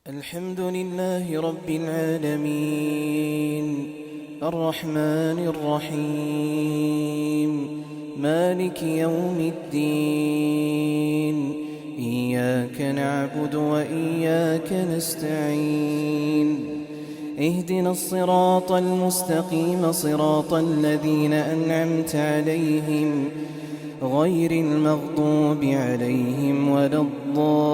الحمد لله رب العالمين الرحمن الرحيم مالك يوم الدين إياك نعبد وإياك نستعين اهدنا الصراط المستقيم صراط الذين أنعمت عليهم غير المغضوب عليهم ولا الضالين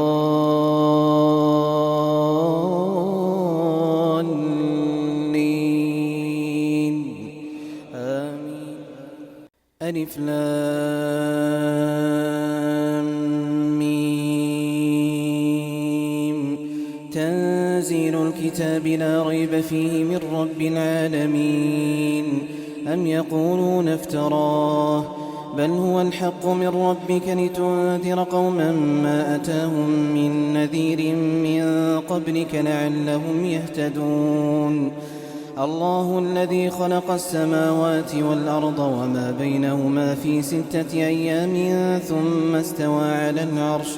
آمين. ألف لام ميم تنزيل الكتاب لا ريب فيه من رب العالمين أم يقولون افتراه بل هو الحق من ربك لتنذر قوما ما أتاهم من نذير من قبلك لعلهم يهتدون الله الذي خلق السماوات والأرض وما بينهما في 6 أيام ثم استوى على العرش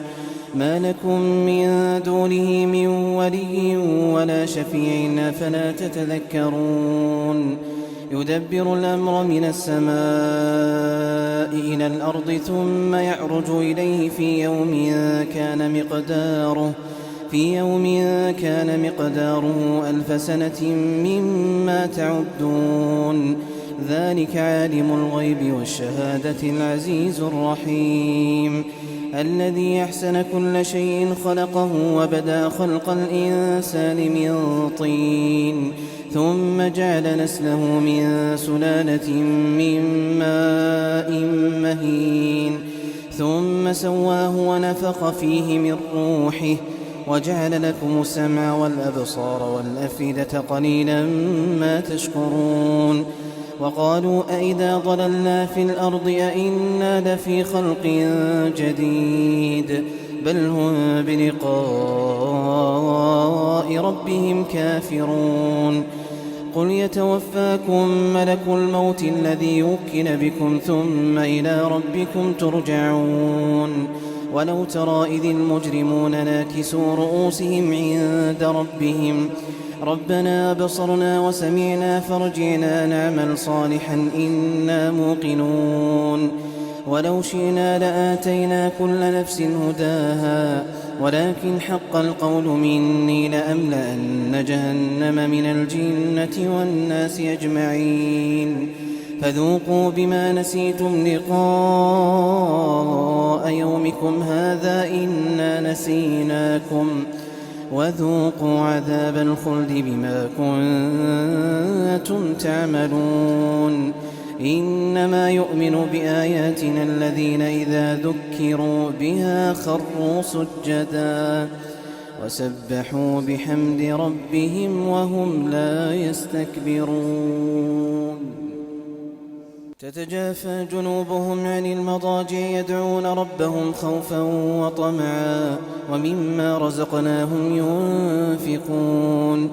ما لكم من دونه من ولي ولا شفيع فلا تتذكرون يدبر الأمر من السماء إلى الأرض ثم يعرج إليه في يوم كان مقداره 1000 سنة مما تعدون ذلك عالم الغيب والشهادة العزيز الرحيم الذي أحسن كل شيء خلقه وبدأ خلق الإنسان من طين ثم جعل نسله من سلالة من ماء مهين ثم سواه ونفخ فيه من روحه وجعل لكم السمع والأبصار والأفئدة قليلا ما تشكرون وقالوا أئذا ضللنا في الأرض أئنا لفي خلق جديد بل هم بلقاء ربهم كافرون قل يتوفاكم ملك الموت الذي وكل بكم ثم إلى ربكم ترجعون ولو ترى إذ المجرمون ناكسوا رؤوسهم عند ربهم ربنا بصرنا وسمعنا فارجعنا نعمل صالحا إنا موقنون ولو شئنا لآتينا كل نفس هداها ولكن حق القول مني لأملأن جهنم من الجنة والناس أجمعين فذوقوا بما نسيتم لقاء يومكم هذا إنا نسيناكم وذوقوا عذاب الخلد بما كنتم تعملون إنما يؤمن بآياتنا الذين إذا ذكروا بها خروا سجدا وسبحوا بحمد ربهم وهم لا يستكبرون تتجافى جنوبهم عن المضاجع يدعون ربهم خوفا وطمعا ومما رزقناهم ينفقون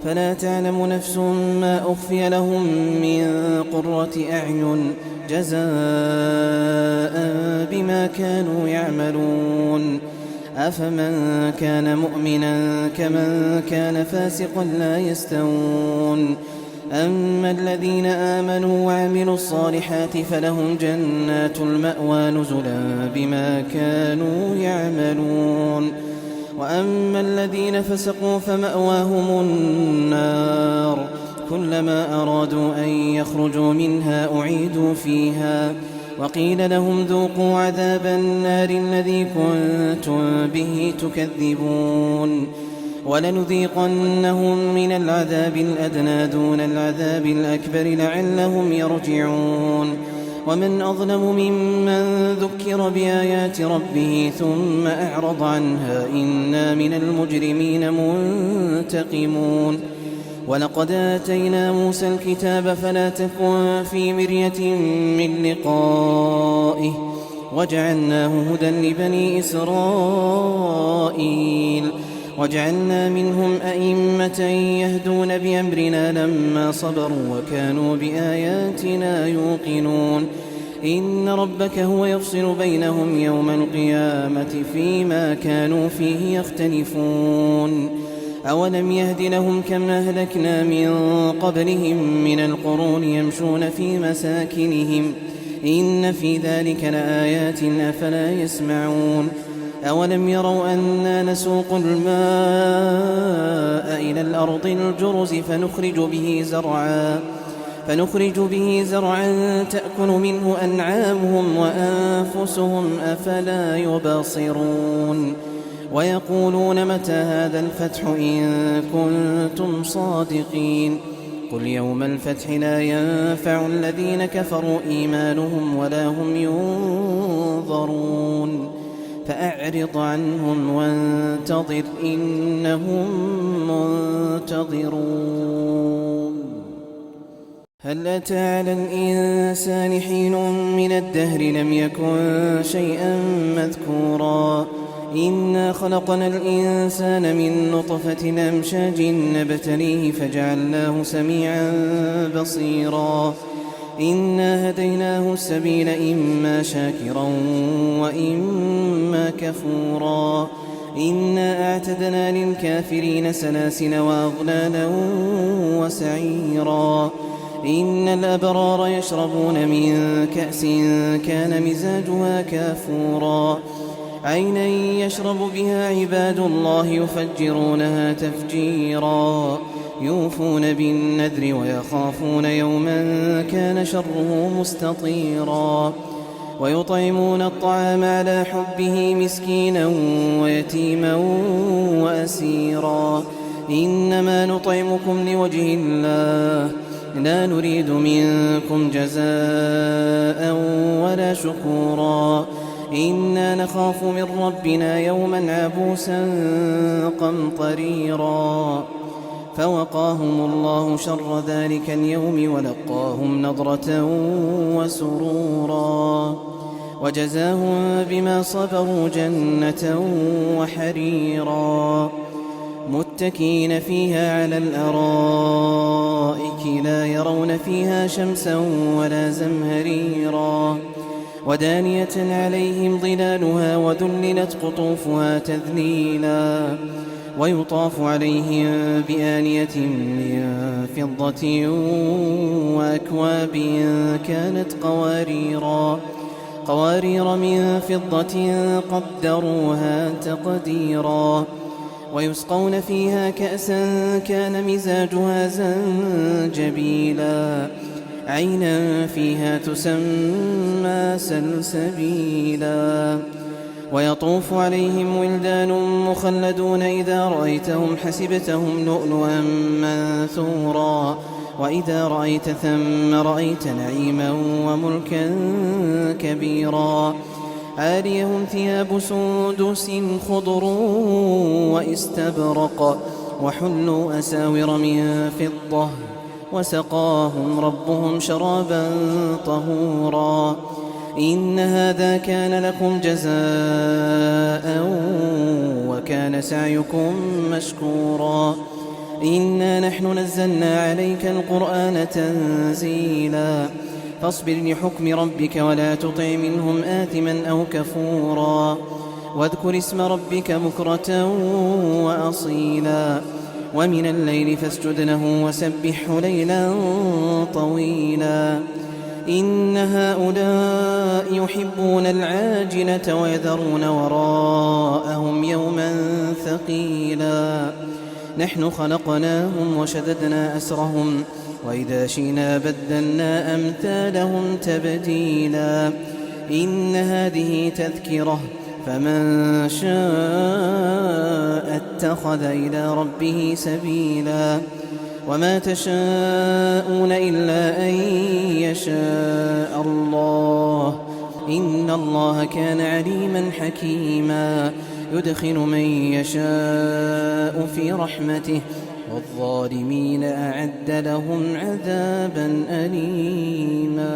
فلا تعلم نفس ما أخفي لهم من قرة أعين جزاء بما كانوا يعملون أفمن كان مؤمنا كمن كان فاسقا لا يستوون أما الذين آمنوا وعملوا الصالحات فلهم جنات المأوى نزلا بما كانوا يعملون وأما الذين فسقوا فمأواهم النار كلما أرادوا أن يخرجوا منها أعيدوا فيها وقيل لهم ذوقوا عذاب النار الذي كنتم به تكذبون ولنذيقنهم من العذاب الأدنى دون العذاب الأكبر لعلهم يرجعون ومن أظلم ممن ذكر بآيات ربه ثم أعرض عنها إنا من المجرمين منتقمون ولقد آتينا موسى الكتاب فلا تكن في مرية من لقائه وجعلناه هدى لبني إسرائيل وجعلنا منهم أئمة يهدون بأمرنا لما صبروا وكانوا بآياتنا يوقنون إن ربك هو يفصل بينهم يوم القيامة فيما كانوا فيه يختلفون أولم يهد لهم كم أهلكنا من قبلهم من القرون يمشون في مساكنهم إن في ذلك لآيات أفلا يسمعون أولم يروا أنا نسوق الماء إلى الأرض الجرز فنخرج به زرعا تأكل منه أنعامهم وأنفسهم أفلا يبصرون ويقولون متى هذا الفتح إن كنتم صادقين قل يوم الفتح لا ينفع الذين كفروا إيمانهم ولا هم ينظرون فأعرض عنهم وانتظر إنهم منتظرون هل أتى على الإنسان حين من الدهر لم يكن شيئا مذكورا إنا خلقنا الإنسان من نطفة أمشاج نبتليه فجعلناه سميعا بصيرا إنا هديناه السبيل إما شاكرا وإما كفورا إنا أعتدنا للكافرين سلاسل وأغلالا وسعيرا إن الأبرار يشربون من كأس كان مزاجها كافورا عينا يشرب بها عباد الله يفجرونها تفجيرا يوفون بالنذر ويخافون يوما كان شره مستطيرا ويطعمون الطعام على حبه مسكينا ويتيما وأسيرا إنما نطعمكم لوجه الله لا نريد منكم جزاء ولا شكورا إنا نخاف من ربنا يوما عبوسا قمطريرا فوقاهم الله شر ذلك اليوم ولقاهم نضرة وسرورا وجزاهم بما صبروا جنة وحريرا متكين فيها على الأرائك لا يرون فيها شمسا ولا زمهريرا ودانية عليهم ظلالها وذللت قطوفها تذليلا ويطاف عليهم بآنية من فضة وأكواب كانت قوارير من فضة قدروها تقديرا ويسقون فيها كأسا كان مزاجها زنجبيلا عينا فيها تسمى سلسبيلا ويطوف عليهم ولدان مخلدون إذا رأيتهم حسبتهم لؤلؤا منثورا وإذا رأيت ثم رأيت نعيما وملكا كبيرا عاليهم ثياب سندس خضر واستبرق وحلوا أساور من فضة وسقاهم ربهم شرابا طهورا إن هذا كان لكم جزاء وكان سعيكم مشكورا إنا نحن نزلنا عليك القرآن تنزيلا فاصبر لحكم ربك ولا تطع منهم آثما أو كفورا واذكر اسم ربك بكرة وأصيلا ومن الليل فاسجد له وسبحه ليلا طويلا إن هؤلاء يحبون العاجلة ويذرون وراءهم يوما ثقيلا نحن خلقناهم وشددنا أسرهم وإذا شئنا بدلنا أمثالهم تبديلا إن هذه تذكرة فمن شاء اتخذ إلى ربه سبيلا وما تشاءون إلا أن يشاء الله إن الله كان عليما حكيما يدخل من يشاء في رحمته والظالمين أعد لهم عذابا أليما